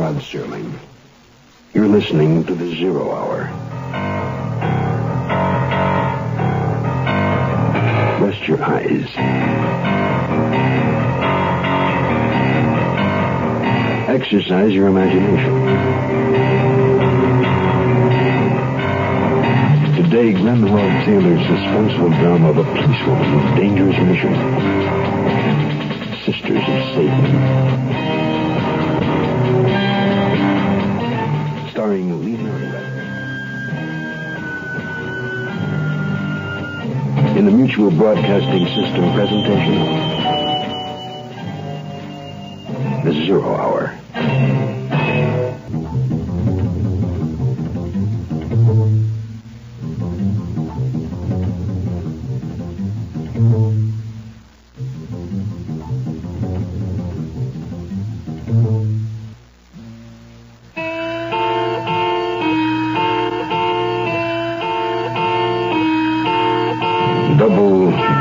Rod Serling. You're listening to the Zero Hour. Rest your eyes. Exercise your imagination. Today, Glenroy Taylor's suspenseful drama of a policewoman with dangerous mission. Sisters of Satan. Starring Lena in the Mutual Broadcasting System presentation of the Zero Hour.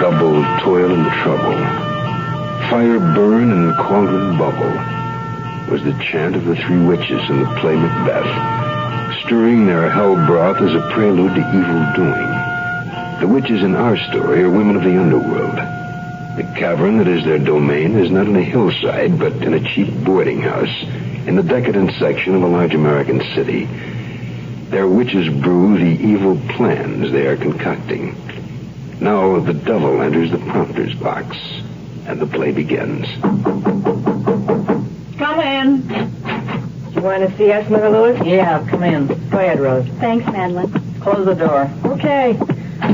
Double toil and trouble. Fire burn and cauldron bubble was the chant of the three witches in the play Macbeth, stirring their hell broth as a prelude to evil doing. The witches in our story are women of the underworld. The cavern that is their domain is not on a hillside, but in a cheap boarding house in the decadent section of a large American city. Their witches brew the evil plans they are concocting. Now the devil enters the prompter's box, and the play begins. Come in. You want to see us, Mother Lewis? Yeah, come in. Go ahead, Rose. Thanks, Madeline. Close the door. Okay.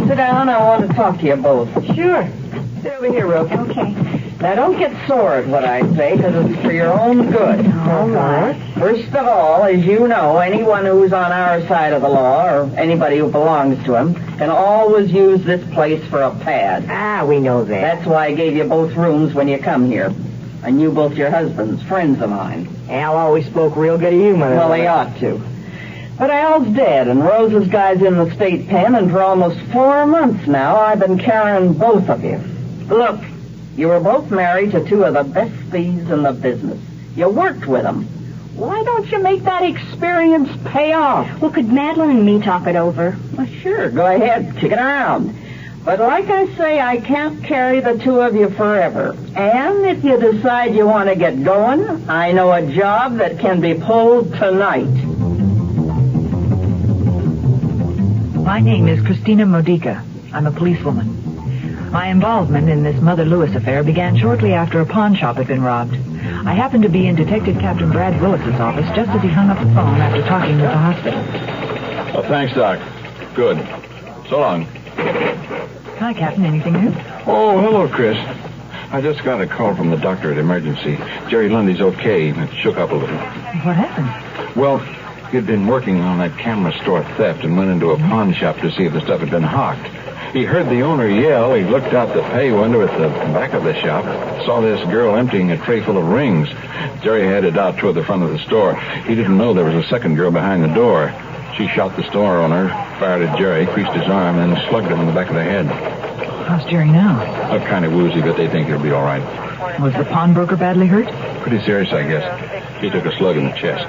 Sit down. I want to talk to you both. Sure. Sit over here, Rose. Okay. Now, don't get sore at what I say, because it's for your own good. All right. First of all, as you know, anyone who's on our side of the law, or anybody who belongs to him, can always use this place for a pad. Ah, we know that. That's why I gave you both rooms when you come here. I knew both your husbands, friends of mine. Al always spoke real good of you, Mother Well, Lewis. he ought to. But Al's dead, and Rose's guy's in the state pen, and for almost 4 months now, I've been carrying both of you. Look, you were both married to two of the best thieves in the business. You worked with them. Why don't you make that experience pay off? Well, could Madeline and me talk it over? Well, sure, go ahead, kick it around. But like I say, I can't carry the two of you forever. And if you decide you want to get going, I know a job that can be pulled tonight. My name is Christina Modica. I'm a policewoman. My involvement in this Mother Lewis affair began shortly after a pawn shop had been robbed. I happened to be in Detective Captain Brad Willis's office just as he hung up the phone after talking with the hospital. Oh, thanks, Doc. Good. So long. Hi, Captain. Anything new? Oh, hello, Chris. I just got a call from the doctor at emergency. Jerry Lundy's okay. It shook up a little. What happened? Well, he'd been working on that camera store theft and went into a pawn shop to see if the stuff had been hawked. He heard the owner yell. He looked out the pay window at the back of the shop, saw this girl emptying a tray full of rings. Jerry headed out toward the front of the store. He didn't know there was a second girl behind the door. She shot the store owner, fired at Jerry, creased his arm, and then slugged him in the back of the head. How's Jerry now? Looked kind of woozy, but they think he'll be all right. Was the pawnbroker badly hurt? Pretty serious, I guess. He took a slug in the chest.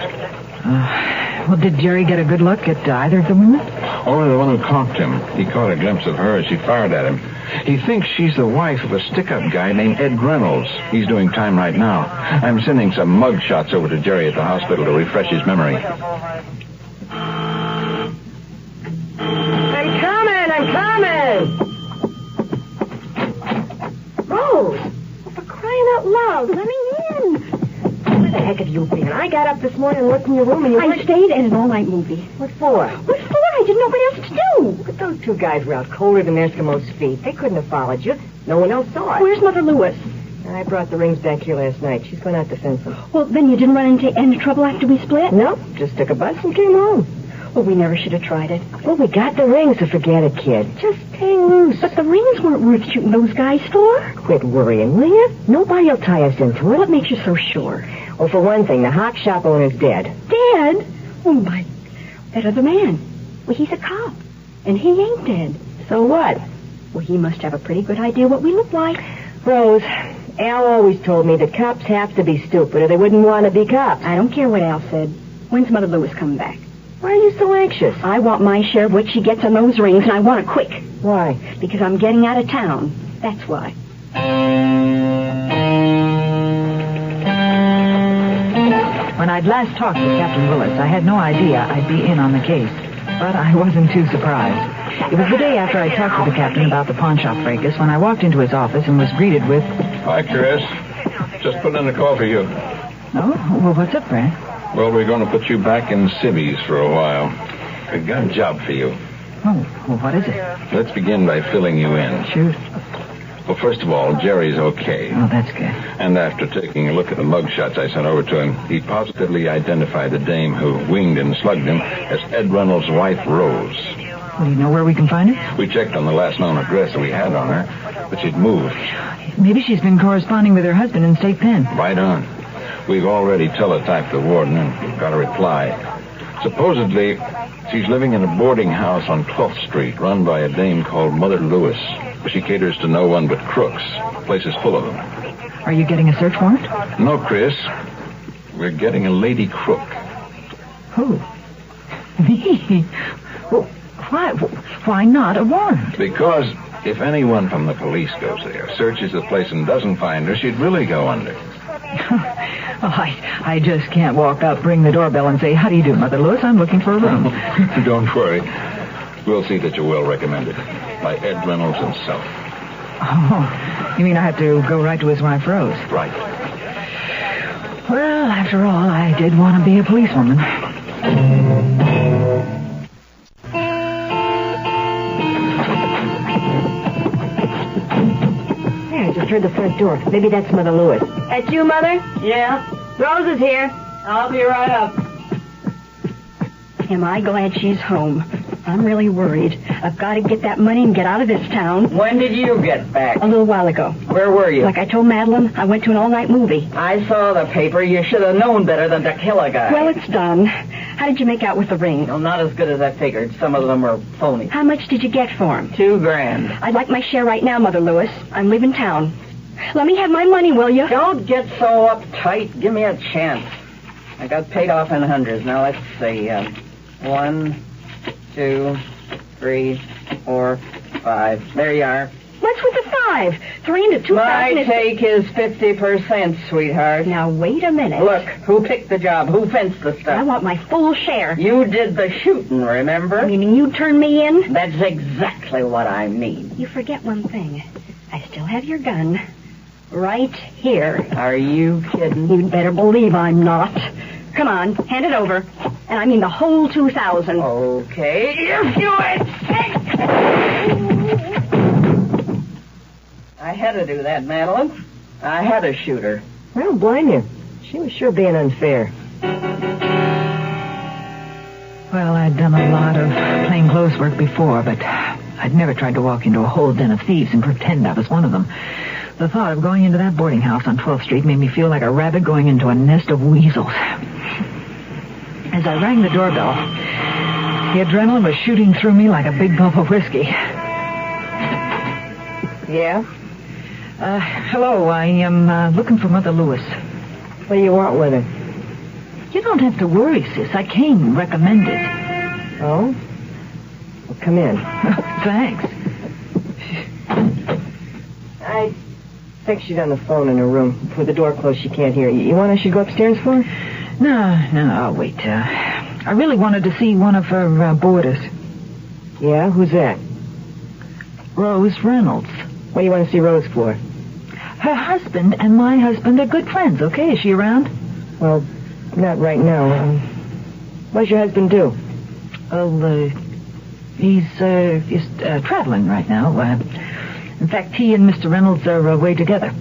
Well, did Jerry get a good look at either of the women? Only the one who conked him. He caught a glimpse of her as she fired at him. He thinks she's the wife of a stick-up guy named Ed Reynolds. He's doing time right now. I'm sending some mug shots over to Jerry at the hospital to refresh his memory. I'm coming! Rose! For crying out loud, let me in! Where the heck have you been? I got up this morning and looked in your room and you I stayed in an all-night movie. What for? What for? I didn't know what else to do. But those two guys were out colder than Eskimos' feet. They couldn't have followed you. No one else saw it. Where's Mother Lewis? I brought the rings back here last night. She's going out to fence them. Well, then you didn't run into any trouble after we split? No, just took a bus and came home. Well, we never should have tried it. Well, we got the rings, so forget it, kid. Just hang loose. But the rings weren't worth shooting those guys for. Quit worrying, will you? Nobody'll tie us into it. What makes you so sure? Well, for one thing, the hawk shop owner's dead. Dead? Oh, my... That other man. Well, he's a cop. And he ain't dead. So what? Well, he must have a pretty good idea what we look like. Rose, Al always told me that cops have to be stupid or they wouldn't want to be cops. I don't care what Al said. When's Mother Lewis coming back? Why are you so anxious? I want my share of what she gets on those rings, and I want it quick. Why? Because I'm getting out of town. That's why. When I'd last talked to Captain Willis, I had no idea I'd be in on the case. But I wasn't too surprised. It was the day after I talked to the captain about the pawn shop fracas when I walked into his office and was greeted with... Hi, Chris. Just put in a call for you. Oh, well, what's up, Brad? Well, we're going to put you back in civvies for a while. We've got a job for you. Oh, well, what is it? Let's begin by filling you in. Shoot. Well, first of all, Jerry's okay. Oh, that's good. And after taking a look at the mugshots I sent over to him, he positively identified the dame who winged and slugged him as Ed Reynolds' wife, Rose. Well, do you know where we can find her? We checked on the last known address that we had on her, but she'd moved. Maybe she's been corresponding with her husband in state pen. Right on. We've already teletyped the warden and got a reply. Supposedly, she's living in a boarding house on 12th Street run by a dame called Mother Lewis. She caters to no one but crooks. The place is full of them. Are you getting a search warrant? No, Chris. We're getting a lady crook. Who? Me? Well, why not a warrant? Because if anyone from the police goes there, searches the place and doesn't find her, she'd really go under. Oh, I just can't walk up, ring the doorbell, and say, "How do you do, Mother Lewis? I'm looking for a room." Don't worry. We'll see that you're well recommended by Ed Reynolds himself. Oh, you mean I have to go right to his wife, Rose? Right. Well, after all, I did want to be a policewoman. There, I just heard the front door. Maybe that's Mother Lewis. That's you, Mother? Yeah? Rose is here. I'll be right up. Am I glad she's home? I'm really worried. I've got to get that money and get out of this town. When did you get back? A little while ago. Where were you? Like I told Madeline, I went to an all-night movie. I saw the paper. You should have known better than to kill a guy. Well, it's done. How did you make out with the ring? Well, not as good as I figured. Some of them were phony. How much did you get for him? $2,000. I'd like my share right now, Mother Lewis. I'm leaving town. Let me have my money, will you? Don't get so uptight. Give me a chance. I got paid off in hundreds. Now, let's see. 1, 2, 3, 4, 5. There you are. What's with the 5? 3 into 2,000 My take is 50%, sweetheart. Now, wait a minute. Look, who picked the job? Who fenced the I stuff? want my full share. You did the shooting, remember? Meaning you turned me in? That's exactly what I mean. You forget one thing. I still have your gun. Right here. Are you kidding? You'd better believe I'm not. Come on, hand it over. And I mean the whole 2,000. Okay, if you insist. I had to do that, Madeline. I had to shoot her. I don't blame you. She was sure being unfair. Well, I'd done a lot of plainclothes work before, but I'd never tried to walk into a whole den of thieves and pretend I was one of them. The thought of going into that boarding house on 12th Street made me feel like a rabbit going into a nest of weasels. As I rang the doorbell, the adrenaline was shooting through me like a big gulp of whiskey. Yeah? Hello, I am looking for Mother Lewis. What do you want with her? You don't have to worry, sis. I came recommended. Oh? Well, come in. Thanks. I think she's on the phone in her room. With the door closed, she can't hear you. You want I should go upstairs for her? No, I'll wait. I really wanted to see one of her boarders. Yeah? Who's that? Rose Reynolds. What do you want to see Rose for? Her husband and my husband are good friends, okay? Is she around? Well, not right now. What does your husband do? Well, he's traveling right now. In fact, he and Mr. Reynolds are away together.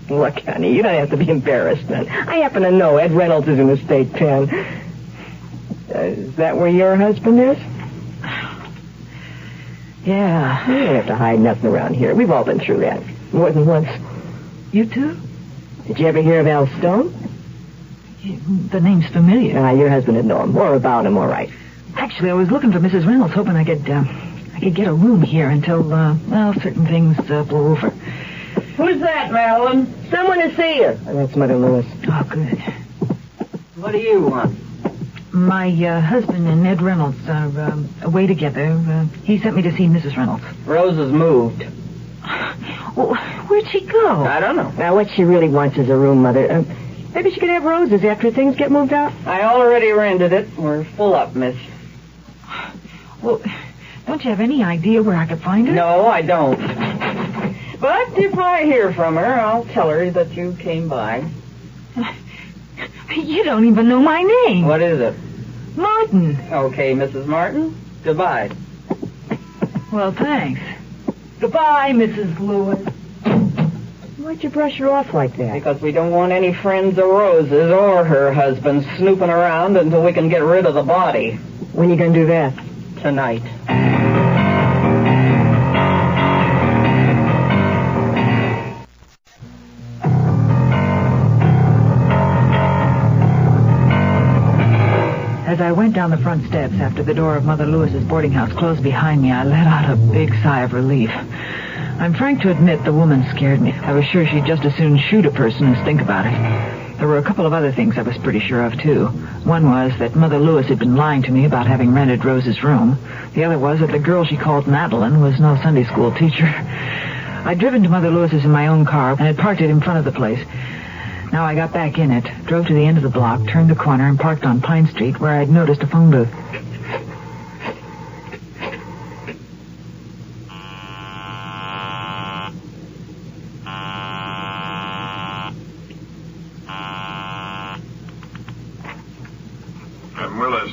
Look, honey, you don't have to be embarrassed, man. I happen to know Ed Reynolds is in the state pen. Is that where your husband is? Yeah. You don't have to hide nothing around here. We've all been through that. More than once. You too? Did you ever hear of Al Stone? The name's familiar. Your husband would know him. More about him, all right. Actually, I was looking for Mrs. Reynolds, hoping I could get a room here until, certain things blow over. Who's that, Madeline? Someone to see you. That's Mother Lewis. Oh, good. What do you want? My husband and Ed Reynolds are away together. He sent me to see Mrs. Reynolds. Rose has moved. Well, where'd she go? I don't know. Now, what she really wants is a room, Mother. Maybe she could have Rose's after things get moved out. I already rented it. We're full up, miss. Well, don't you have any idea where I could find her? No, I don't. But if I hear from her, I'll tell her that you came by. You don't even know my name. What is it? Martin. Okay, Mrs. Martin. Goodbye. Well, thanks. Goodbye, Mrs. Lewis. Why'd you brush her off like that? Because we don't want any friends of Rose's or her husband snooping around until we can get rid of the body. When you gonna do that? Tonight. As I went down the front steps after the door of Mother Lewis's boarding house closed behind me, I let out a big sigh of relief. I'm frank to admit the woman scared me. I was sure she'd just as soon shoot a person as think about it. There were a couple of other things I was pretty sure of, too. One was that Mother Lewis had been lying to me about having rented Rose's room. The other was that the girl she called Madeline was no Sunday school teacher. I'd driven to Mother Lewis's in my own car and had parked it in front of the place. Now I got back in it, drove to the end of the block, turned the corner, and parked on Pine Street, where I'd noticed a phone booth. Willis.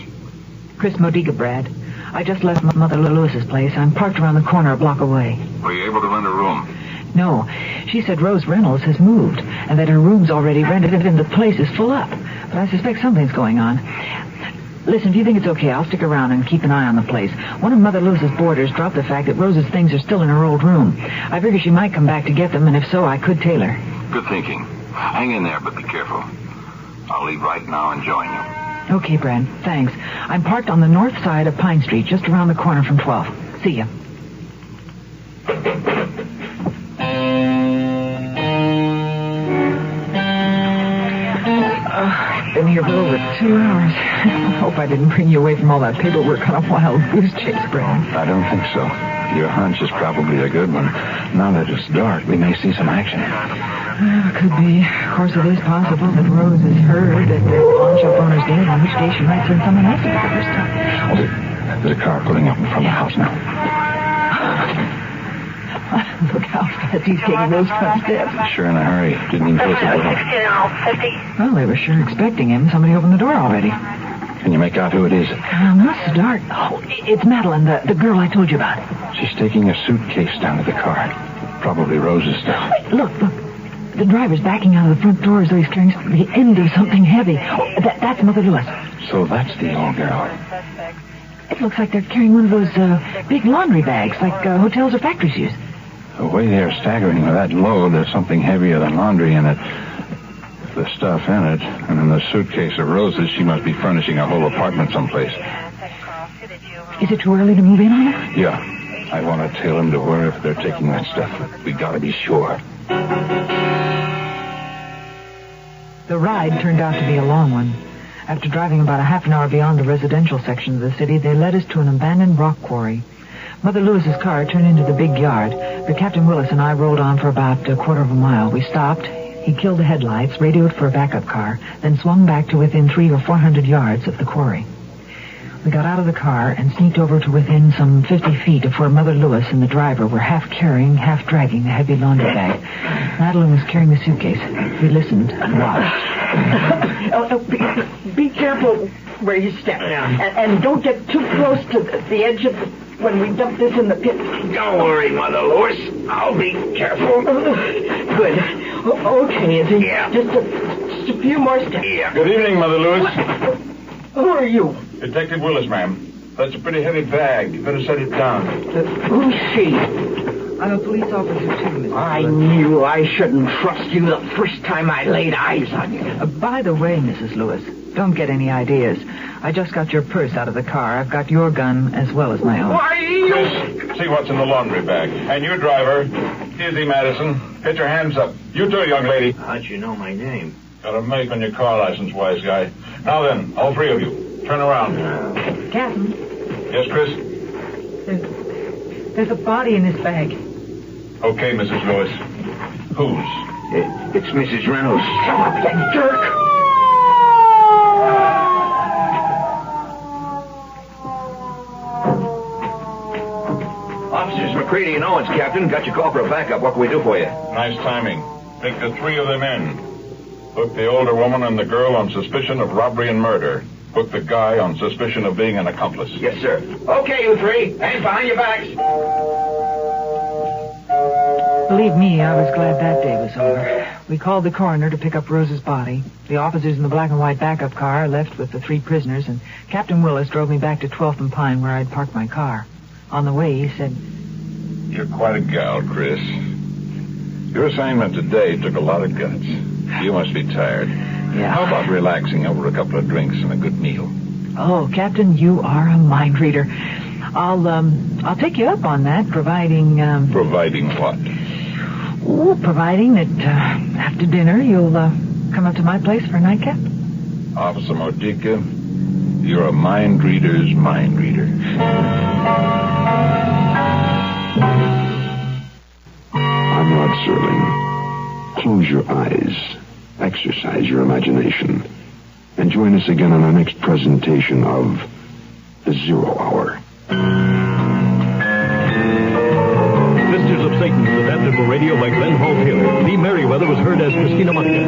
Chris Modica, Brad. I just left Mother Lewis's place. I'm parked around the corner a block away. Were you able to rent a room? No. She said Rose Reynolds has moved, and that her room's already rented, and the place is full up. But I suspect something's going on. Listen, if you think it's okay, I'll stick around and keep an eye on the place. One of Mother Lewis's boarders dropped the fact that Rose's things are still in her old room. I figure she might come back to get them, and if so, I could tail her. Good thinking. Hang in there, but be careful. I'll leave right now and join you. Okay, Brad. Thanks. I'm parked on the north side of Pine Street, just around the corner from 12. See ya. Been here for over 2 hours. I hope I didn't bring you away from all that paperwork on a wild goose chase, Brad. I don't think so. Your hunch is probably a good one. Now that it's dark, we may see some action. Could be. Of course, it is possible that Rose has heard that the pawn shop owner's dead, in which case she might send someone else to pick up her stuff. Oh, there's a car pulling up in front of the house now. Look how fast he's taking those front steps. Sure in a hurry. Didn't even close the door. Well, they were sure expecting him. Somebody opened the door already. Can you make out who it is? Not so dark. Oh, it's Madeline, the girl I told you about. She's taking a suitcase down to the car. Probably Rose's stuff. Wait, look. The driver's backing out of the front door as though he's carrying the end of something heavy. Oh, that's Mother Lewis. So that's the old girl. It looks like they're carrying one of those big laundry bags, like hotels or factories use. The way they're staggering with that load, there's something heavier than laundry in it. The stuff in it, and in the suitcase of Rose's, she must be furnishing a whole apartment someplace. Is it too early to move in on it? Yeah. I want to tail them to wherever they're taking that stuff. We gotta be sure. The ride turned out to be a long one. After driving about a half an hour beyond the residential section of the city, they led us to an abandoned rock quarry. Mother Lewis's car turned into the big yard, but Captain Willis and I rolled on for about a quarter of a mile. We stopped. He killed the headlights, radioed for a backup car, then swung back to within 300 or 400 yards of the quarry. We got out of the car and sneaked over to within some 50 feet of where Mother Lewis and the driver were half carrying, half dragging the heavy laundry bag. Madeline was carrying the suitcase. We listened and watched. Be careful where you step now. And don't get too close to the edge of when we dump this in the pit. Don't worry, Mother Lewis. I'll be careful. Good. Okay, is he? Yeah. Just a few more steps. Yeah. Good evening, Mother Lewis. Who are you? Detective Willis, ma'am. That's a pretty heavy bag. You better set it down. Who's she? I'm a police officer, too, Mr. I knew I shouldn't trust you the first time I laid eyes on you. By the way, Mrs. Lewis, don't get any ideas. I just got your purse out of the car. I've got your gun as well as my own. Why, you... Chris, see what's in the laundry bag. And you, driver, Easy, Madison. Get your hands up. You too, young lady. How'd you know my name? Got a make on your car license, wise guy. Now then, all three of you, turn around. Captain, Yes, Chris? there's a body in this bag. Okay, Mrs. Lewis. Whose? It's Mrs. Reynolds. Shut up, you jerk! Officers McCready and Owens, Captain. Got your call for a backup. What can we do for you? Nice timing. Take the three of them in. Book the older woman and the girl on suspicion of robbery and murder. Book the guy on suspicion of being an accomplice. Yes, sir. Okay, you three. Hands behind your backs. Believe me, I was glad that day was over. We called the coroner to pick up Rose's body. The officers in the black and white backup car left with the three prisoners, and Captain Willis drove me back to 12th and Pine where I'd parked my car. On the way, he said, You're quite a gal, Chris. Your assignment today took a lot of guts. You must be tired. Yeah. How about relaxing over a couple of drinks and a good meal? Oh, Captain, you are a mind reader. I'll take you up on that, providing, Providing what? providing that, after dinner, you'll, come up to my place for a nightcap? Officer Modica, you're a mind reader's mind reader. I'm Rod Serling. Close your eyes, exercise your imagination, and join us again on our next presentation of The Zero Hour. Sisters of Satan is adapted for radio by Glenn Hall Taylor. Lee Merriweather was heard as Christina Monica.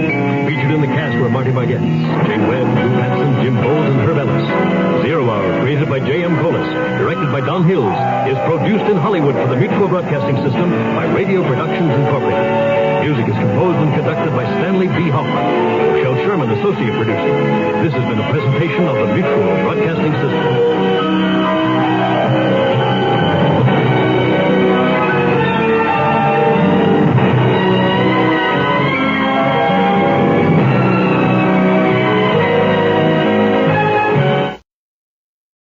Featured in the cast were Marty Margetts, Jane Webb, Lou Patson, Jim Bowles, and Herb Ellis. Zero Hour, created by J.M. Colas, directed by Don Hills, is produced in Hollywood for the Mutual Broadcasting System by Radio Productions Incorporated. Music is composed and conducted by Stanley B. Hoffman. Rochelle Sherman, associate producer. This has been a presentation of the Mutual Broadcasting System.